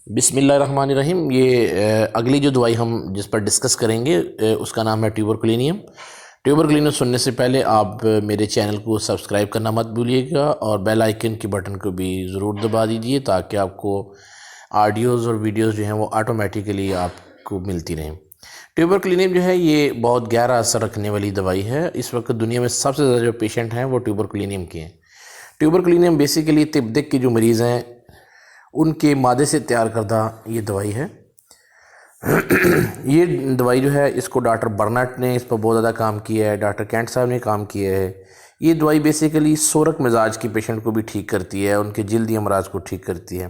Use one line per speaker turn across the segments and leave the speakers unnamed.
बिस्मिल्लाहिर्रहमानिर्रहीम। ये अगली जो दवाई हम जिस पर डिस्कस करेंगे उसका नाम है ट्यूबरकुलिनियम। ट्यूबरकुलिनियम सुनने से पहले आप मेरे चैनल को सब्सक्राइब करना मत भूलिएगा और बेल आइकन के बटन को भी ज़रूर दबा दीजिए ताकि आपको ऑडियोज़ और वीडियोज़ जो हैं वो ऑटोमेटिकली आपको मिलती रहें। ट्यूबरकुलिनियम जो है ये बहुत गहरा असर रखने वाली दवाई है। इस वक्त दुनिया में सबसे ज़्यादा जो पेशेंट हैं वो ट्यूबरकुलिनियम के हैं। ट्यूबरकुलिनियम बेसिकली तिब्बत के जो मरीज़ हैं उनके मादे से तैयार करदा ये दवाई है। ये दवाई जो है इसको डॉक्टर बर्नट ने इस पर बहुत ज़्यादा काम किया है, डॉक्टर कैंट साहब ने काम किया है। ये दवाई बेसिकली सोरक मिजाज के पेशेंट को भी ठीक करती है, उनके जल्दी अमराज को ठीक करती है।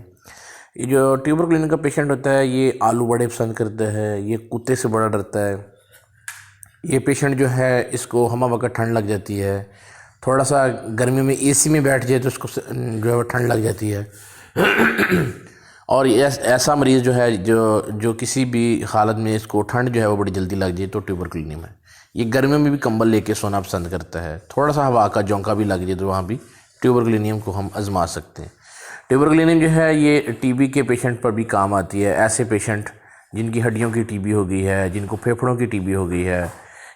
ये जो ट्यूबरकुलिनियम का पेशेंट होता है ये आलू बड़े पसंद करता है, ये कुत्ते से बड़ा डरता है। ये पेशेंट जो है इसको हमा वक्त ठंड लग जाती है, थोड़ा सा गर्मी में एसी में बैठ जाए तो उसको जो है ठंड लग जाती है। और ऐसा मरीज़ जो है जो किसी भी हालत में इसको ठंड जो है वो बड़ी जल्दी लग जाए तो ट्यूबरकुलिनियम है। ये गर्मियों में भी कंबल लेके सोना पसंद करता है, थोड़ा सा हवा का झोंका भी लग जाए तो वहाँ भी ट्यूबरकुलिनियम को हम आजमा सकते हैं। ट्यूबरकुलिनियम जो है ये टीबी के पेशेंट पर भी काम आती है। ऐसे पेशेंट जिनकी हड्डियों की टीबी हो गई है, जिनको फेफड़ों की टीबी हो गई है,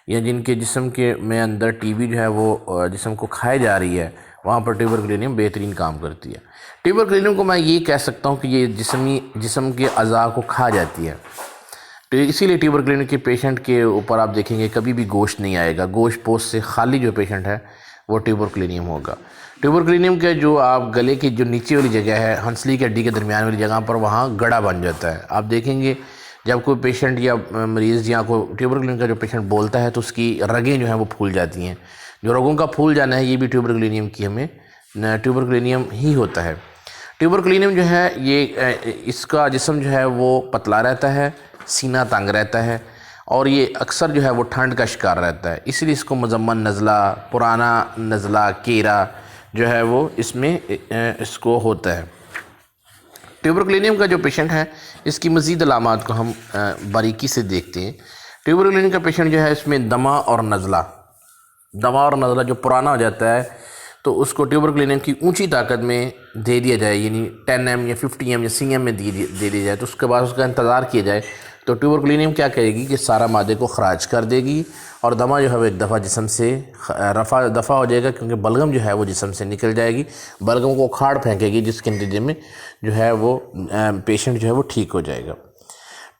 या जिनके जिस्म के में अंदर टीबी जो है वो जिस्म को खाए जा रही है, वहाँ पर ट्यूबरकुलिनियम बेहतरीन काम करती है। ट्यूबरकुलिनियम को मैं ये कह सकता हूँ कि ये जिस्म के अज़ा को खा जाती है, तो इसीलिए ट्यूबरकुलिनियम के पेशेंट के ऊपर आप देखेंगे कभी भी गोश्त नहीं आएगा। गोश्त पोस्ट से खाली जो पेशेंट है वो ट्यूबरकुलिनियम होगा। ट्यूबरकुलिनियम के जो आप गले की जो नीचे वाली जगह है, हंसली की हड्डी के दरमियान वाली जगह पर वहाँ गड़ा बन जाता है। आप देखेंगे जब कोई पेशेंट या मरीज़ या कोई ट्यूबरकुलिनियम का जो पेशेंट बोलता है तो उसकी रगें जो हैं वो फूल जाती हैं। जो रगों का फूल जाना है ये भी ट्यूबरकुलिनियम की हमें ट्यूबरकुलिनियम ही होता है। ट्यूबरकुलिनियम जो है ये इसका जिस्म जो है वो पतला रहता है, सीना तंग रहता है और ये अक्सर जो है वो ठंड का शिकार रहता है। इसलिए इसको मुज़म्मन नज़ला, पुराना नज़ला, केरा जो है वो इसमें इसको होता है। ट्यूबरकुलिनियम का जो पेशेंट है इसकी मज़ीद अलामात को हम बारीकी से देखते हैं। ट्यूबरकुलिनियम का पेशेंट जो है इसमें दमा और नज़ला जो पुराना हो जाता है तो उसको ट्यूबरकुलिनियम की ऊंची ताकत में दे दिया जाए, यानी 10 या 50 या CM में दे दिया जाए, तो उसके बाद उसका इंतज़ार किया जाए तो ट्यूबरकुलिनियम क्या करेगी कि सारा मादे को ख़राज कर देगी और दमा जो है वो एक दफ़ा जिस्म से दफ़ा हो जाएगा, क्योंकि बलगम जो है वो जिस्म से निकल जाएगी, बलगम को उखाड़ फेंकेगी, जिसके नतीजे में जो है वो पेशेंट जो है वो ठीक हो जाएगा।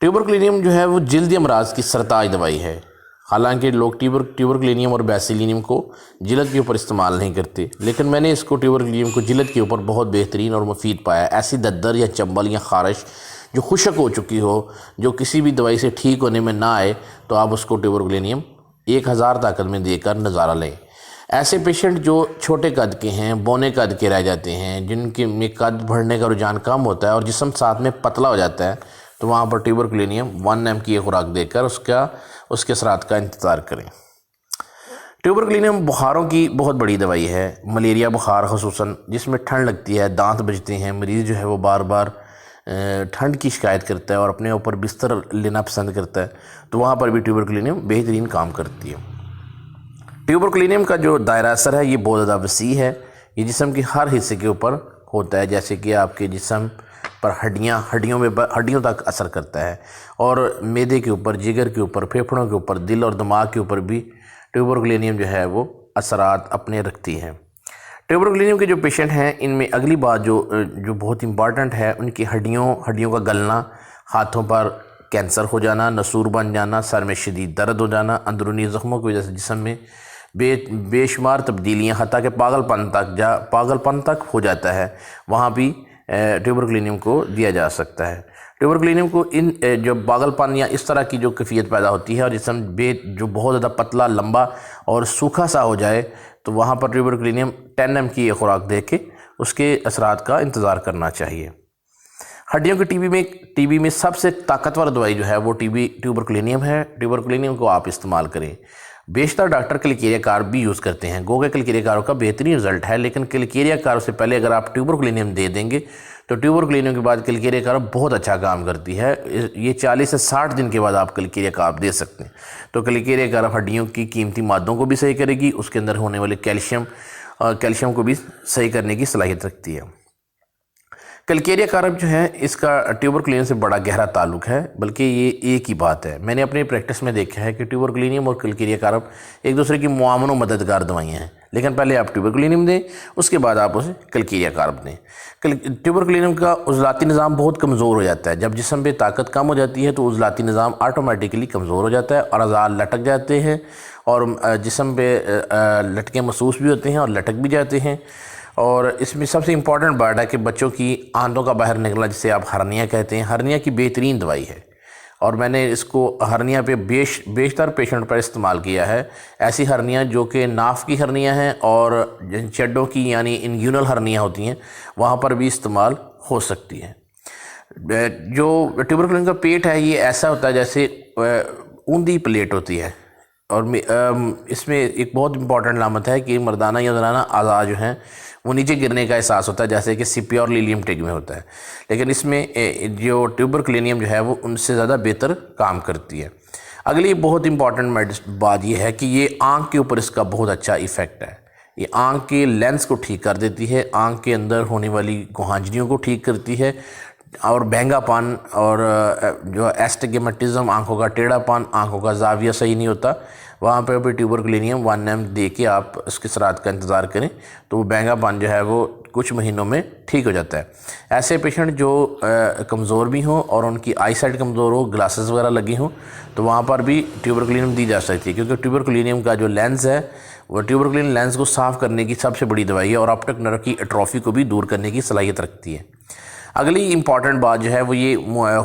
ट्यूबरकुलिनियम जो है वो जल्दी अमराज की सरताज दवाई है। हालांकि लोग ट्यूबरकुलिनियम और बेसिलिनियम को जिल्द के ऊपर इस्तेमाल नहीं करते, लेकिन मैंने इसको ट्यूबरकुलिनियम को जिल्द के ऊपर बहुत बेहतरीन और मुफीद पाया। ऐसी दद्दर या चंबल या ख़ारिश जो खुशक हो चुकी हो, जो किसी भी दवाई से ठीक होने में ना आए, तो आप उसको ट्यूबरकुलिनियम 1000 ताकत में देकर नज़ारा लें। ऐसे पेशेंट जो छोटे कद के हैं, बौने कद के रह जाते हैं, जिनके में कद बढ़ने का रुझान कम होता है और जिस्म साथ में पतला हो जाता है, तो वहाँ पर ट्यूबरकुलिनियम 1 mg की खुराक देकर उसके असरात का इंतज़ार करें। ट्यूबरकुलिनियम बुखारों की बहुत बड़ी दवाई है। मलेरिया बुखार ख़ुसूसन जिसमें ठंड लगती है, दांत बजते हैं, मरीज़ जो है वो बार बार ठंड की शिकायत करता है और अपने ऊपर बिस्तर लेना पसंद करता है, तो वहाँ पर भी ट्यूबरकुलिनियम बेहतरीन काम करती है। ट्यूबरकुलिनियम का जो दायरा असर है ये बहुत ज़्यादा वसी है। ये जिस्म के हर हिस्से के ऊपर होता है, जैसे कि आपके जिस्म पर हड्डियों तक असर करता है और मैदे के ऊपर, जिगर के ऊपर, फेफड़ों के ऊपर, दिल और दिमाग के ऊपर भी ट्यूबरकुलिनियम जो है वो असरात अपने रखती है। ट्यूबरकुलिनियम के जो पेशेंट हैं इनमें अगली बात जो बहुत इंपॉर्टेंट है, उनकी हड्डियों का गलना, हाथों पर कैंसर हो जाना, नसूर बन जाना, सर में शदीद दर्द हो जाना, अंदरूनी ज़ख्मों की वजह से जिस्म में बेशुमार तब्दीलियाँ, हत्ता के पागलपन तक हो जाता है, वहाँ भी ट्यूबरकुलिनियम को दिया जा सकता है। ट्यूबरकुलिनियम को इन जो पागलपन या इस तरह की जो कैफियत पैदा होती है और जिसम जो बहुत ज़्यादा पतला, लंबा और सूखा सा हो जाए, तो वहाँ पर ट्यूबरकुलिनियम 10 mg की खुराक दे के उसके असरात का इंतज़ार करना चाहिए। हड्डियों की टीबी में सबसे ताकतवर दवाई जो है वो ट्यूबरकुलिनियम है। ट्यूबरकुलिनियम को आप इस्तेमाल करें। बेशतर डॉक्टर क्लिकेरिया कार्ब भी यूज़ करते हैं। गो के क्लिकेरिया कार्ब का बेहतरीन रिजल्ट है, लेकिन क्लिकेरिया कार्ब से पहले अगर आप ट्यूबरकुलिनियम दे देंगे तो ट्यूबरकुलिनियम के बाद क्लिकेरिया कार्ब बहुत अच्छा काम करती है। ये 40 से 60 दिन के बाद आप क्लिकेरिया कार्ब दे सकते हैं। तो क्लिकेरिया कार्ब हड्डियों की कीमती मादों को भी सही करेगी, उसके अंदर होने वाले कैल्शियम को भी सही करने की सलाहियत रखती है। कलकेरिया कारब जो है इसका ट्यूबरकुलिनियम से बड़ा गहरा ताल्लुक है, बल्कि ये एक ही बात है। मैंने अपनी प्रैक्टिस में देखा है कि ट्यूबरकुलिनियम और कलकेरिया कारब एक दूसरे की मुआवनो मददगार दवाइयाँ हैं, लेकिन पहले आप ट्यूबरकुलिनियम दें, उसके बाद आप उसे कलकेरिया कारब दें। ट्यूबरकुलिनियम का उज़लाती निज़ाम बहुत कमज़ोर हो जाता है। जब जिस्म पे ताकत कम हो जाती है तो उज़लाती निज़ाम ऑटोमेटिकली कमज़ोर हो जाता है और अज़ा लटक जाते हैं और जिस्म पे लटके महसूस भी होते हैं और लटक भी जाते हैं। और इसमें सबसे इम्पॉर्टेंट बात है कि बच्चों की आंतों का बाहर निकलना, जिसे आप हर्निया कहते हैं, हर्निया की बेहतरीन दवाई है और मैंने इसको हर्निया पे बेशतर पेशेंट पर इस्तेमाल किया है। ऐसी हर्निया जो कि नाफ की हर्निया हैं और चड्डों की यानी इंग्यूनल हर्निया होती हैं, वहाँ पर भी इस्तेमाल हो सकती है। जो ट्यूबरकुलिन का पेट है ये ऐसा होता है जैसे ऊंधी प्लेट होती है और इसमें एक बहुत इंपॉर्टेंट अलामत है कि मर्दाना या ज़नाना आज़ा जो हैं वो नीचे गिरने का एहसास होता है, जैसे कि सिपी और लीलियम टिग में होता है। लेकिन इसमें जो ट्यूबरकुलिनियम जो है वो उनसे ज़्यादा बेहतर काम करती है। अगली बहुत इंपॉर्टेंट बात यह है कि ये आँख के ऊपर इसका बहुत अच्छा इफ़ेक्ट है। ये आँख के लेंस को ठीक कर देती है, आँख के अंदर होने वाली गुहांजनियों को ठीक करती है और बहंगापन और जो एस्टिग्मेटिज्म, आँखों का टेढ़ापन, आँखों का जाविया सही नहीं होता, वहाँ पर भी ट्यूबरकुलिनियम 1 ml दे के आप उसके सरात का इंतज़ार करें तो वो बहंगापन जो है वो कुछ महीनों में ठीक हो जाता है। ऐसे पेशेंट जो कमज़ोर भी हों और उनकी आई साइट कमज़ोर हो, ग्लासेस वगैरह लगी हों, तो वहाँ पर भी ट्यूबरकुलिनियम दी जा सकती है, क्योंकि ट्यूबरकुलिनियम का जो लेंस है वो ट्यूबरकुलिन लेंस को साफ़ करने की सबसे बड़ी दवाई है और ऑप्टिक नर्व की एट्रोफी को भी दूर करने की सलाहियत रखती है। अगली इंपॉर्टेंट बात जो है वो ये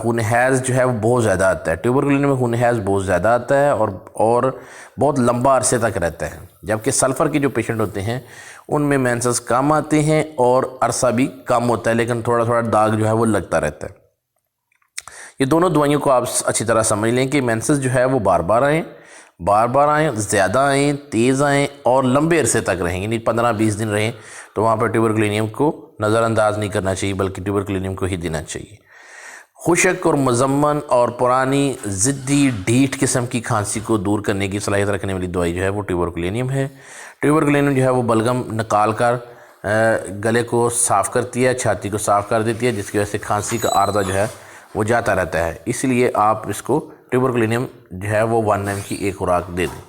खून-ए-हैज़ जो है वो बहुत ज़्यादा आता है। ट्यूबरकुलिन में खून-ए-हैज़ बहुत ज़्यादा आता है और बहुत लंबा अरसे तक रहता है, जबकि सल्फ़र के जो पेशेंट होते हैं उनमें मेंसेस कम आते हैं और अरसा भी कम होता है, लेकिन थोड़ा थोड़ा दाग जो है वो लगता रहता है। ये दोनों दवाइयों को आप अच्छी तरह समझ लें कि मेंसेस जो है वो बार बार आएँ, ज़्यादा आएँ, तेज़ आएँ और लंबे अरसे तक रहें, यानी 15-20 दिन रहें, तो वहाँ पर ट्यूबरकुलिनियम को नज़रअंदाज नहीं करना चाहिए, बल्कि ट्यूबरकुलिनियम को ही देना चाहिए। खुशक और मुज़म्मन और पुरानी ज़िद्दी ढीठ किस्म की खांसी को दूर करने की सलाहियत रखने वाली दवाई जो है वो ट्यूबरकुलिनियम है। ट्यूबरकुलिनियम जो है वो बलगम निकाल कर गले को साफ़ करती है, छाती को साफ़ कर देती है, जिसकी वजह से खांसी का आर्दा जो है वो जाता रहता है। इसलिए आप इसको ट्यूबरकुलिनियम जो है वो 1 ml की एक खुराक दे दें।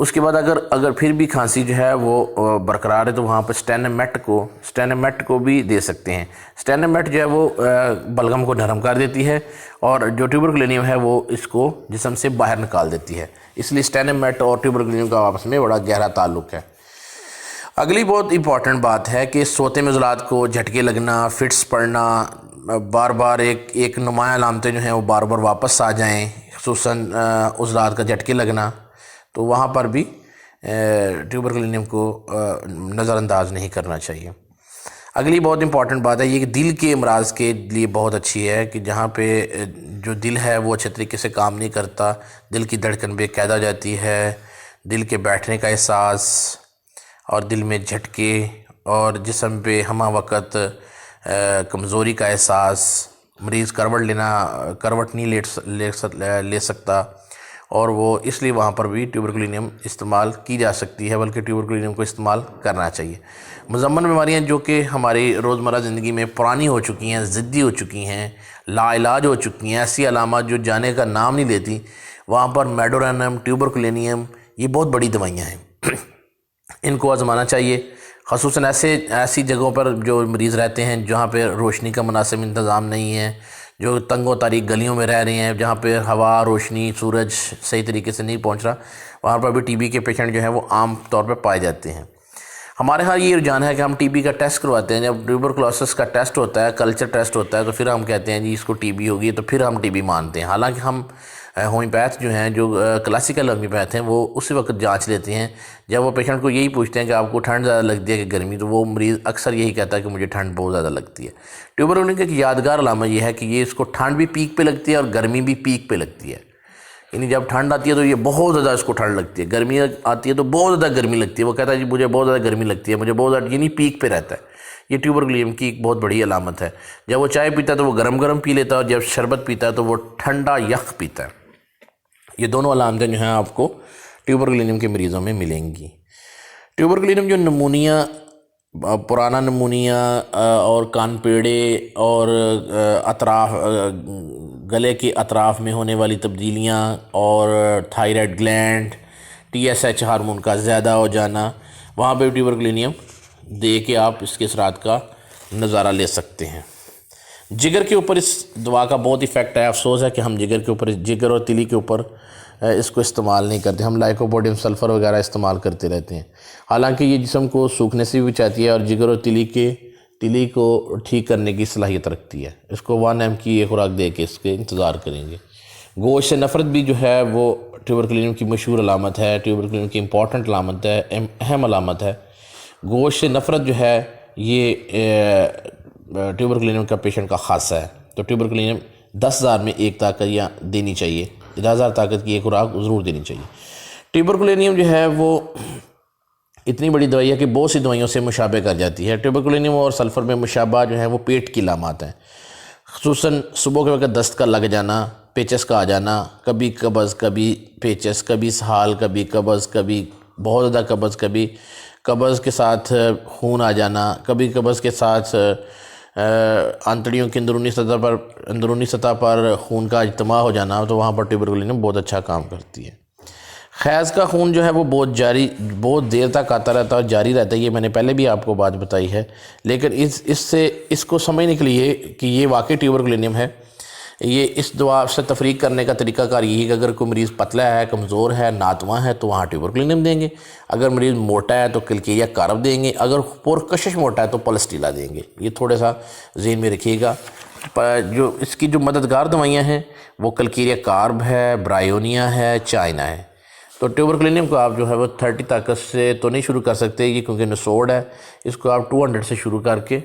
उसके बाद अगर फिर भी खांसी जो है वो बरकरार है तो वहाँ पर स्टेनोमेट को भी दे सकते हैं। स्टेनोमेट जो है वो बलगम को नरम कर देती है और जो ट्यूबरकुलिनियम है वो इसको जिस्म से बाहर निकाल देती है। इसलिए स्टेनोमेट और ट्यूबरकुलिनियम का आपस में बड़ा गहरा ताल्लुक है। अगली बहुत इंपॉर्टेंट बात है कि सोते में उज़लात को झटके लगना, फिट्स पड़ना, बार बार एक नुमाया अलामतें जो हैं वो बार बार वापस आ जाएँ, खुसूसन उज़लात का झटके लगना, तो वहाँ पर भी ट्यूबरकुलिनियम को नज़रअंदाज नहीं करना चाहिए। अगली बहुत इंपॉर्टेंट बात है ये कि दिल के अमराज़ के लिए बहुत अच्छी है कि जहाँ पे जो दिल है वो अच्छे तरीके से काम नहीं करता, दिल की धड़कन बेकायद हो जाती है, दिल के बैठने का एहसास और दिल में झटके और जिस्म पे हमा वक़्त कमज़ोरी का एहसास, मरीज़ करवट नहीं ले सकता और वो इसलिए वहाँ पर भी ट्यूबरकुलिनियम इस्तेमाल की जा सकती है, बल्कि ट्यूबरकुलिनियम को इस्तेमाल करना चाहिए। मुज़म्मन बीमारियाँ जो कि हमारी रोज़मर्रा ज़िंदगी में पुरानी हो चुकी हैं, ज़िद्दी हो चुकी हैं, लाइलाज हो चुकी हैं, ऐसी अलामत जो जाने का नाम नहीं लेती, वहाँ पर मेडोरेनम, ट्यूबरकुलिनियम ये बहुत बड़ी दवाइयाँ हैं। इनको आज़माना चाहिए, ख़ुसूसन ऐसी जगहों पर जो मरीज़ रहते हैं जहाँ पर रोशनी का मुनासिब इंतज़ाम नहीं है, जो तंगो तारीक गलियों में रह रहे हैं, जहाँ पे हवा, रोशनी, सूरज सही तरीके से नहीं पहुँच रहा, वहाँ पर भी टीबी के पेशेंट जो हैं वो आम तौर पे पाए जाते हैं। हमारे यहाँ ये रुझान है कि हम टीबी का टेस्ट करवाते हैं। जब ट्यूबरकुलोसिस का टेस्ट होता है, कल्चर टेस्ट होता है, तो फिर हम कहते हैं जी इसको टीबी होगी, तो फिर हम टीबी मानते हैं। हालांकि हम होम्योपैथ जो हैं, जो क्लासिकल होम्योपैथ हैं, वो उसी वक्त जांच लेते हैं जब वो पेशेंट को यही पूछते हैं कि आपको ठंड ज़्यादा लगती है कि गर्मी, तो वो मरीज़ अक्सर यही कहता है कि मुझे ठंड बहुत ज़्यादा लगती है। ट्यूबरकुलिन की यादगार अलामत यह है कि ये इसको ठंड भी पीक पे लगती है और गर्मी भी पीक पे लगती है। यानी जब ठंड आती है तो ये बहुत ज़्यादा इसको ठंड लगती है, गर्मी आती है तो बहुत ज़्यादा गर्मी लगती है। वो कहता है जी मुझे बहुत ज़्यादा गर्मी लगती है, मुझे बहुत ज़्यादा, यानी पीक पे रहता है। ये ट्यूबरकुलिन की एक बहुत बड़ी अलामत है। जब वो चाय पीता है तो वो गर्म पी लेता है और जब शरबत पीता है तो वो ठंडा यख पीता है। ये दोनों अलामतें जो हैं आपको ट्यूबरकुलिन के मरीज़ों में मिलेंगी। ट्यूबरकुलिन जो नमूनिया पुराना नमूनिया और कान पेड़े और अतराफ गले के अतराफ़ में होने वाली तब्दीलियाँ और थायराइड ग्लैंड TSH हार्मोन का ज़्यादा हो जाना, वहाँ पे ट्यूबरकुलिनियम दे के आप इसके असरात का नज़ारा ले सकते हैं। जिगर के ऊपर इस दवा का बहुत इफ़ेक्ट है। अफसोस है कि हम जिगर और तिली के ऊपर इसको इस्तेमाल नहीं करते। हम लाइकोपोडियम सल्फ़र वगैरह इस्तेमाल करते रहते हैं। हालांकि ये जिस्म को सूखने से भी बचाती है और जिगर और तिली को ठीक करने की सलाहियत रखती है। इसको 1 mg की एक खुराक दे के इसके इंतज़ार करेंगे। गोश्त से नफ़रत भी जो है वो ट्यूबरकुलिनियम की मशहूर अलामत है, ट्यूबरकुलिनियम की इंपॉर्टेंट अलामत है, अहम अलामत है। गोश्त से नफ़रत जो है ये ट्यूबरकुलिनियम का पेशेंट का खासा है। तो ट्यूबरकुलिनियम 10,000 में एक ताकत या देनी चाहिए, 10,000 ताकत की एक खुराक ज़रूर देनी चाहिए। ट्यूबरकुलिनियम जो है वो इतनी बड़ी दवाई है कि बहुत सी दवाइयों से मुशाबे कर जाती है। ट्यूबरकुलिनियम और सल्फ़र में मुशाबा जो है वो पेट की लामात हैं, ख़ुसूसन सुबह के वक्त दस्त का लग जाना, पेचस का आ जाना, कभी कब्ज़ कभी पेचस, कभी इसहाल कभी कब्ज़, कभी बहुत ज़्यादा कब्ज़, कभी कब्ज़ के साथ खून आ जाना, कभी कब्ज़ के साथ आंतड़ियों की अंदरूनी सतह पर खून का इज्तिमा हो जाना। तो वहाँ पर ट्यूबरकुलिनियम बहुत अच्छा काम करती है। खैज़ का खून जो है वो बहुत देर तक आता रहता है और जारी रहता है। ये मैंने पहले भी आपको बात बताई है, लेकिन इसको समझने के लिए कि ये वाकई ट्यूबरकुलिनियम है, ये इस दवा से तफरीक करने का तरीकाकार यही है कि अगर कोई मरीज़ पतला है, कमज़ोर है, नातवा है तो वहाँ ट्यूबरकुलिनियम देंगे। अगर मरीज़ मोटा है तो कलकेरिया कारब देंगे। अगर पुरकशिश मोटा है तो पलस्टीला देंगे। ये थोड़ा सा ज़हन में रखिएगा। जो इसकी जो मददगार दवाइयाँ हैं वो कलकेरिया कार्ब है, ब्रायोनिया है, चाइना है। तो ट्यूबरकुलिनियम को आप जो है वो 30 ताकत से तो नहीं शुरू कर सकते, ये क्योंकि नसोड़ है। इसको आप 200 से शुरू करके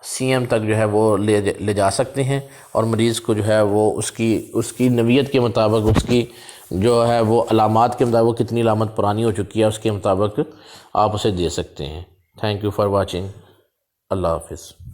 CM तक जो है वो ले जा सकते हैं और मरीज़ को जो है वो उसकी नवीयत के मुताबिक, उसकी जो है वो अलामात के मुताबिक, कितनी अलामत पुरानी हो चुकी है उसके मुताबिक आप उसे दे सकते हैं। Thank you for watching. अल्लाह हाफिज़।